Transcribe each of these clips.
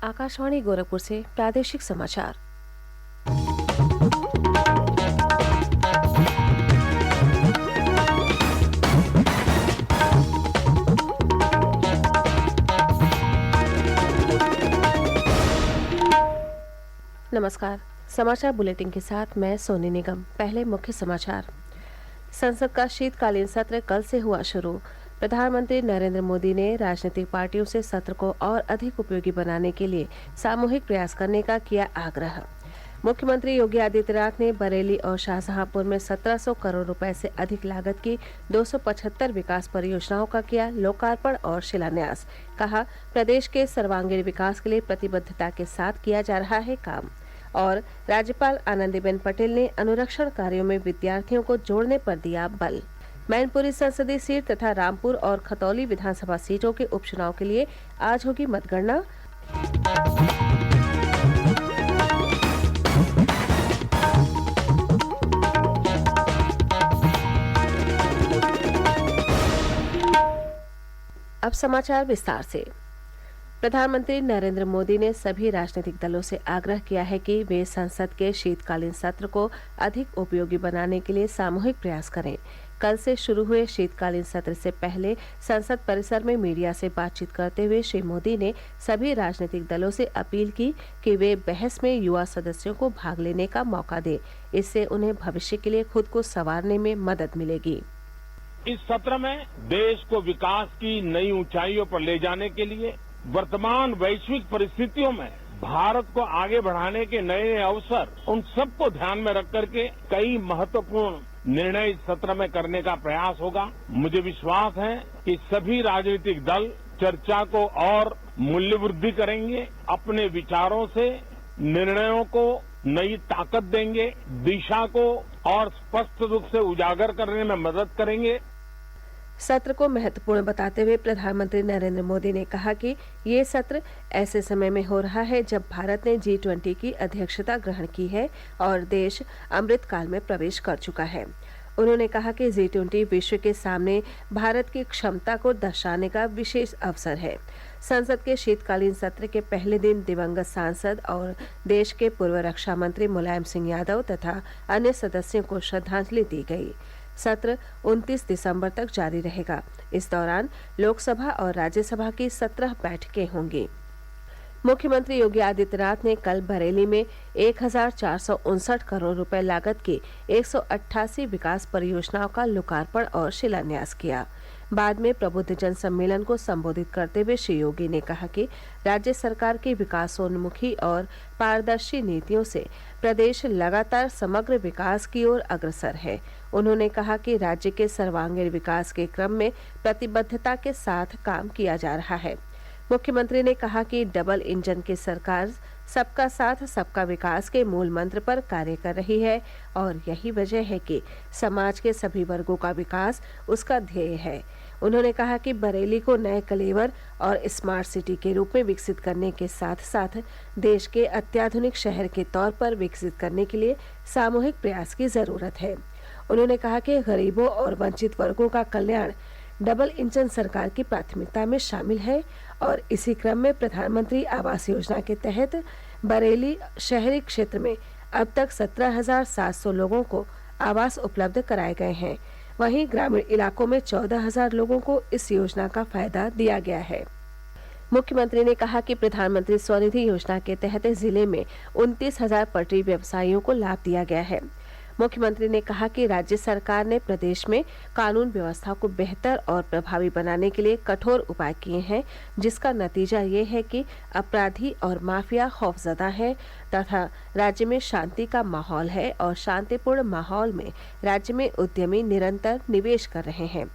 आकाशवाणी गोरखपुर से प्रादेशिक समाचार। नमस्कार। समाचार बुलेटिन के साथ मैं सोनी निगम। पहले मुख्य समाचार। संसद का शीतकालीन सत्र कल से हुआ शुरू। प्रधानमंत्री नरेंद्र मोदी ने राजनीतिक पार्टियों से सत्र को और अधिक उपयोगी बनाने के लिए सामूहिक प्रयास करने का किया आग्रह। मुख्यमंत्री योगी आदित्यनाथ ने बरेली और शाहजहांपुर में 1700 करोड़ रुपए से अधिक लागत की 275 विकास परियोजनाओं का किया लोकार्पण और शिलान्यास। कहा, प्रदेश के सर्वांगीण विकास के लिए प्रतिबद्धता के साथ किया जा रहा है काम। और राज्यपाल आनंदीबेन पटेल ने अनुरक्षण कार्यों में विद्यार्थियों को जोड़ने पर दिया बल। मैनपुरी संसदीय सीट तथा रामपुर और खतौली विधानसभा सीटों के उपचुनाव के लिए आज होगी मतगणना। अब समाचार विस्तार से। प्रधानमंत्री नरेंद्र मोदी ने सभी राजनीतिक दलों से आग्रह किया है कि वे संसद के शीतकालीन सत्र को अधिक उपयोगी बनाने के लिए सामूहिक प्रयास करें। कल से शुरू हुए शीतकालीन सत्र से पहले संसद परिसर में मीडिया से बातचीत करते हुए श्री मोदी ने सभी राजनीतिक दलों से अपील की कि वे बहस में युवा सदस्यों को भाग लेने का मौका दें। इससे उन्हें भविष्य के लिए खुद को संवारने में मदद मिलेगी। इस सत्र में देश को विकास की नई ऊंचाइयों पर ले जाने के लिए वर्तमान वैश्विक परिस्थितियों में भारत को आगे बढ़ाने के नए अवसर, उन सबको ध्यान में रख करके कई महत्वपूर्ण निर्णय इस सत्र में करने का प्रयास होगा। मुझे विश्वास है कि सभी राजनीतिक दल चर्चा को और मूल्यवृद्धि करेंगे, अपने विचारों से निर्णयों को नई ताकत देंगे, दिशा को और स्पष्ट रूप से उजागर करने में मदद करेंगे। सत्र को महत्वपूर्ण बताते हुए प्रधानमंत्री नरेंद्र मोदी ने कहा कि ये सत्र ऐसे समय में हो रहा है जब भारत ने G20 की अध्यक्षता ग्रहण की है और देश अमृत काल में प्रवेश कर चुका है। उन्होंने कहा कि G20 विश्व के सामने भारत की क्षमता को दर्शाने का विशेष अवसर है। संसद के शीतकालीन सत्र के पहले दिन दिवंगत सांसद और देश के पूर्व रक्षा मंत्री मुलायम सिंह यादव तथा अन्य सदस्यों को श्रद्धांजलि दी गई। सत्र 29 दिसंबर तक जारी रहेगा। इस दौरान लोकसभा और राज्यसभा की 17 बैठकें होंगी। मुख्यमंत्री योगी आदित्यनाथ ने कल बरेली में 1459 करोड़ रुपए लागत की 188 विकास परियोजनाओं का लोकार्पण और शिलान्यास किया। बाद में प्रबुद्ध जन सम्मेलन को संबोधित करते हुए श्री योगी ने कहा कि राज्य सरकार की विकासोन्मुखी और पारदर्शी नीतियों से प्रदेश लगातार समग्र विकास की ओर अग्रसर है। उन्होंने कहा कि राज्य के सर्वांगीण विकास के क्रम में प्रतिबद्धता के साथ काम किया जा रहा है। मुख्यमंत्री ने कहा कि डबल इंजन की सरकार सबका साथ सबका विकास के मूल मंत्र पर कार्य कर रही है और यही वजह है कि समाज के सभी वर्गों का विकास उसका ध्येय है। उन्होंने कहा कि बरेली को नए कलेवर और स्मार्ट सिटी के रूप में विकसित करने के साथ साथ देश के अत्याधुनिक शहर के तौर पर विकसित करने के लिए सामूहिक प्रयास की जरूरत है। उन्होंने कहा कि गरीबों और वंचित वर्गों का कल्याण डबल इंजन सरकार की प्राथमिकता में शामिल है और इसी क्रम में प्रधानमंत्री आवास योजना के तहत बरेली शहरी क्षेत्र में अब तक 17,700 लोगों को आवास उपलब्ध कराए गए हैं। वहीं ग्रामीण इलाकों में 14,000 लोगों को इस योजना का फायदा दिया गया है। मुख्यमंत्री ने कहा कि प्रधानमंत्री स्वनिधि योजना के तहत जिले में 29,000 पटरी व्यवसायियों को लाभ दिया गया है। मुख्यमंत्री ने कहा कि राज्य सरकार ने प्रदेश में कानून व्यवस्था को बेहतर और प्रभावी बनाने के लिए कठोर उपाय किए हैं, जिसका नतीजा ये है कि अपराधी और माफिया खौफजदा है तथा राज्य में शांति का माहौल है और शांतिपूर्ण माहौल में राज्य में उद्यमी निरंतर निवेश कर रहे हैं।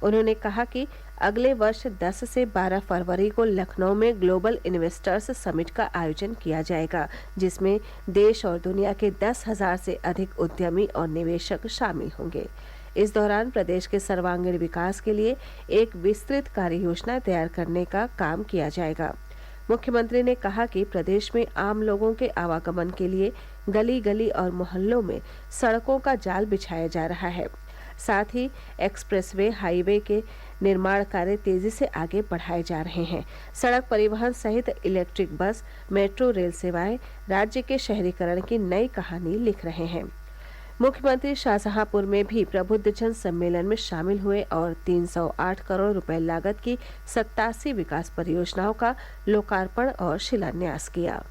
उन्होंने कहा कि अगले वर्ष 10 से 12 फरवरी को लखनऊ में ग्लोबल इन्वेस्टर्स समिट का आयोजन किया जाएगा, जिसमें देश और दुनिया के 10,000 से अधिक उद्यमी और निवेशक शामिल होंगे। इस दौरान प्रदेश के सर्वांगीण विकास के लिए एक विस्तृत कार्य योजना तैयार करने का काम किया जाएगा। मुख्यमंत्री ने कहा कि प्रदेश में आम लोगों के आवागमन के लिए गली गली और मोहल्लों में सड़कों का जाल बिछाया जा रहा है। साथ ही एक्सप्रेसवे, हाईवे के निर्माण कार्य तेजी से आगे बढ़ाए जा रहे हैं। सड़क परिवहन सहित इलेक्ट्रिक बस, मेट्रो रेल सेवाएं राज्य के शहरीकरण की नई कहानी लिख रहे हैं। मुख्यमंत्री शाहजहांपुर में भी प्रबुद्धजन सम्मेलन में शामिल हुए और 308 करोड़ रुपए लागत की 87 विकास परियोजनाओं का लोकार्पण और शिलान्यास किया।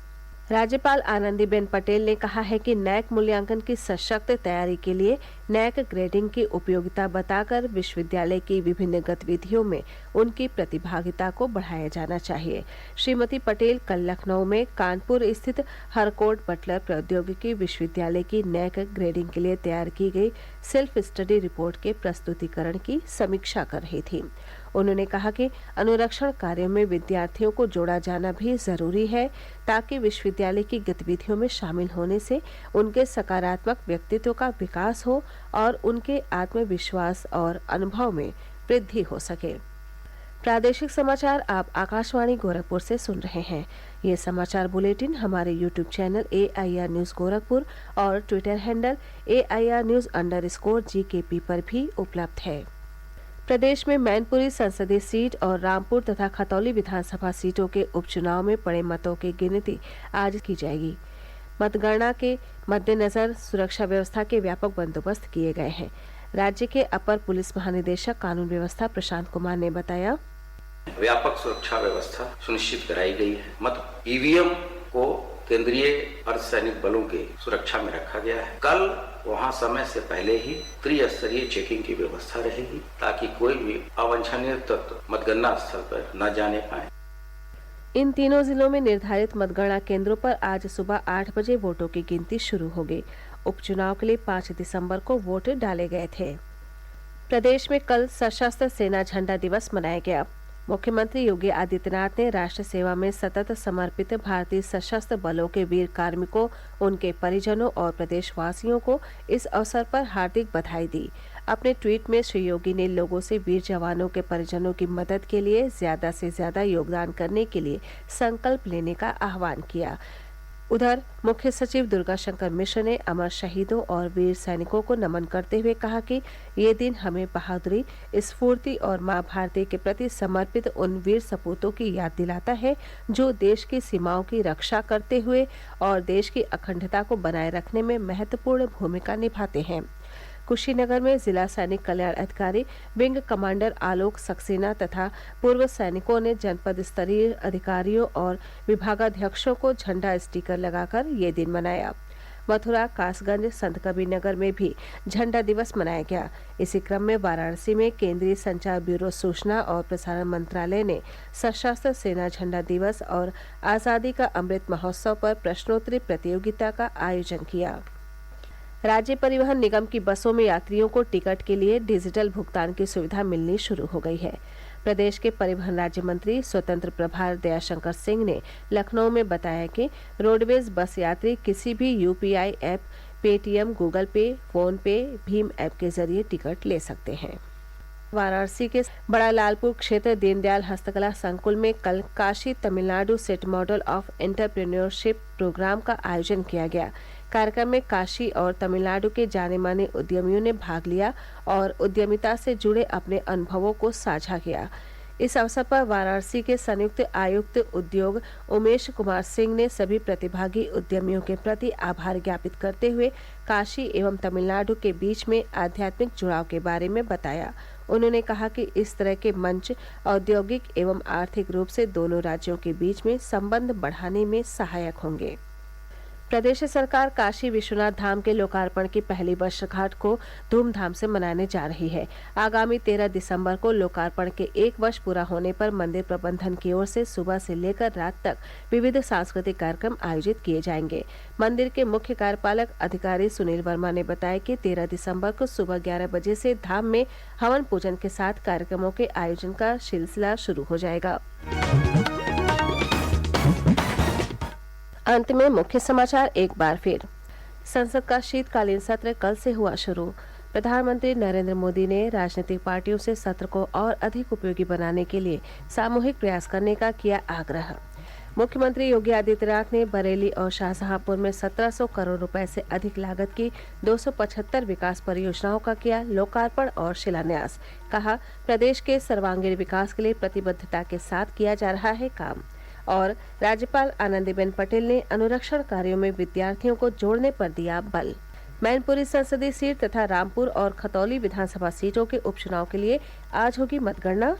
राज्यपाल आनंदीबेन पटेल ने कहा है कि नैक मूल्यांकन की सशक्त तैयारी के लिए नैक ग्रेडिंग की उपयोगिता बताकर विश्वविद्यालय की विभिन्न गतिविधियों में उनकी प्रतिभागिता को बढ़ाया जाना चाहिए। श्रीमती पटेल कल लखनऊ में कानपुर स्थित हरकोट बटलर प्रौद्योगिकी विश्वविद्यालय की नैक ग्रेडिंग के लिए तैयार की गई सेल्फ स्टडी रिपोर्ट के प्रस्तुतिकरण की समीक्षा कर रही थी। उन्होंने कहा कि अनुरक्षण कार्यों में विद्यार्थियों को जोड़ा जाना भी जरूरी है ताकि विश्वविद्यालय की गतिविधियों में शामिल होने से उनके सकारात्मक व्यक्तित्व का विकास हो और उनके आत्मविश्वास और अनुभव में वृद्धि हो सके। प्रादेशिक समाचार आप आकाशवाणी गोरखपुर से सुन रहे हैं। ये समाचार बुलेटिन हमारे YouTube channel AIR news Gorakhpur और ट्विटर हैंडल AIR News_GKP पर भी उपलब्ध है। प्रदेश में मैनपुरी संसदीय सीट और रामपुर तथा खतौली विधानसभा सीटों के उपचुनाव में पड़े मतों की गिनती आज की जाएगी। मतगणना के मद्देनजर सुरक्षा व्यवस्था के व्यापक बंदोबस्त किए गए हैं। राज्य के अपर पुलिस महानिदेशक कानून व्यवस्था प्रशांत कुमार ने बताया, व्यापक सुरक्षा व्यवस्था सुनिश्चित कराई गई है। मत EVM को केंद्रीय अर्धसैनिक बलों के सुरक्षा में रखा गया है। कल वहां समय से पहले ही त्रिस्तरीय चेकिंग की व्यवस्था रहेगी ताकि कोई भी अवांछनीय तत्व मतगणना स्थल पर न जाने पाए। इन तीनों जिलों में निर्धारित मतगणना केंद्रों पर आज सुबह 8 बजे वोटों की गिनती शुरू होगी। उपचुनाव के लिए 5 दिसंबर को वोट डाले गए थे। प्रदेश में कल सशस्त्र सेना झंडा दिवस मनाया गया। मुख्यमंत्री योगी आदित्यनाथ ने राष्ट्र सेवा में सतत समर्पित भारतीय सशस्त्र बलों के वीर कार्मिकों, उनके परिजनों और प्रदेशवासियों को इस अवसर पर हार्दिक बधाई दी। अपने ट्वीट में श्री योगी ने लोगों से वीर जवानों के परिजनों की मदद के लिए ज्यादा से ज्यादा योगदान करने के लिए संकल्प लेने का आह्वान किया। उधर मुख्य सचिव दुर्गा शंकर मिश्र ने अमर शहीदों और वीर सैनिकों को नमन करते हुए कहा कि ये दिन हमें बहादुरी, स्फूर्ति और मां भारती के प्रति समर्पित उन वीर सपूतों की याद दिलाता है जो देश की सीमाओं की रक्षा करते हुए और देश की अखंडता को बनाए रखने में महत्वपूर्ण भूमिका निभाते हैं। कुशीनगर में जिला सैनिक कल्याण अधिकारी, विंग कमांडर आलोक सक्सेना तथा पूर्व सैनिकों ने जनपद स्तरीय अधिकारियों और विभागाध्यक्षों को झंडा स्टिकर लगाकर ये दिन मनाया। मथुरा, कासगंज, संतकबीरनगर में भी झंडा दिवस मनाया गया। इसी क्रम में वाराणसी में केंद्रीय संचार ब्यूरो, सूचना और प्रसारण मंत्रालय ने सशस्त्र सेना झंडा दिवस और आजादी का अमृत महोत्सव पर प्रश्नोत्तरी प्रतियोगिता का आयोजन किया। राज्य परिवहन निगम की बसों में यात्रियों को टिकट के लिए डिजिटल भुगतान की सुविधा मिलनी शुरू हो गई है। प्रदेश के परिवहन राज्य मंत्री स्वतंत्र प्रभार दयाशंकर सिंह ने लखनऊ में बताया कि रोडवेज बस यात्री किसी भी UPI ऐप, पेटीएम, गूगल पे, फोन पे, भीम ऐप के जरिए टिकट ले सकते हैं। वाराणसी के बड़ा लालपुर क्षेत्र दीनदयाल हस्तकला संकुल में कल Kashi Tamil Nadu set model of entrepreneurship programme का आयोजन किया गया। कार्यक्रम में काशी और तमिलनाडु के जाने माने उद्यमियों ने भाग लिया और उद्यमिता से जुड़े अपने अनुभवों को साझा किया। इस अवसर पर वाराणसी के संयुक्त आयुक्त उद्योग उमेश कुमार सिंह ने सभी प्रतिभागी उद्यमियों के प्रति आभार ज्ञापित करते हुए काशी एवं तमिलनाडु के बीच में आध्यात्मिक जुड़ाव के बारे में बताया। उन्होंने कहा कि इस तरह के मंच औद्योगिक एवं आर्थिक रूप से दोनों राज्यों के बीच में संबंध बढ़ाने में सहायक होंगे। प्रदेश सरकार काशी विश्वनाथ धाम के लोकार्पण की पहली वर्षगांठ को धूमधाम से मनाने जा रही है। आगामी 13 दिसंबर को लोकार्पण के 1 वर्ष पूरा होने पर मंदिर प्रबंधन की ओर से सुबह से लेकर रात तक विविध सांस्कृतिक कार्यक्रम आयोजित किए जाएंगे। मंदिर के मुख्य कार्यपालक अधिकारी सुनील वर्मा ने बताया कि 13 दिसंबर को सुबह 11 बजे से धाम में हवन पूजन के साथ कार्यक्रमों के आयोजन का सिलसिला शुरू हो जाएगा। अंत में मुख्य समाचार एक बार फिर। संसद का शीतकालीन सत्र कल से हुआ शुरू। प्रधानमंत्री नरेंद्र मोदी ने राजनीतिक पार्टियों से सत्र को और अधिक उपयोगी बनाने के लिए सामूहिक प्रयास करने का किया आग्रह। मुख्यमंत्री योगी आदित्यनाथ ने बरेली और शाहजहांपुर में 1700 करोड़ रुपए से अधिक लागत की 275 विकास परियोजनाओं का किया लोकार्पण और शिलान्यास। कहा, प्रदेश के सर्वांगीण विकास के लिए प्रतिबद्धता के साथ किया जा रहा है काम। और राज्यपाल आनंदीबेन पटेल ने अनुरक्षण कार्यों में विद्यार्थियों को जोड़ने पर दिया बल। मैनपुरी संसदीय सीट तथा रामपुर और खतौली विधानसभा सीटों के उपचुनाव के लिए आज होगी मतगणना।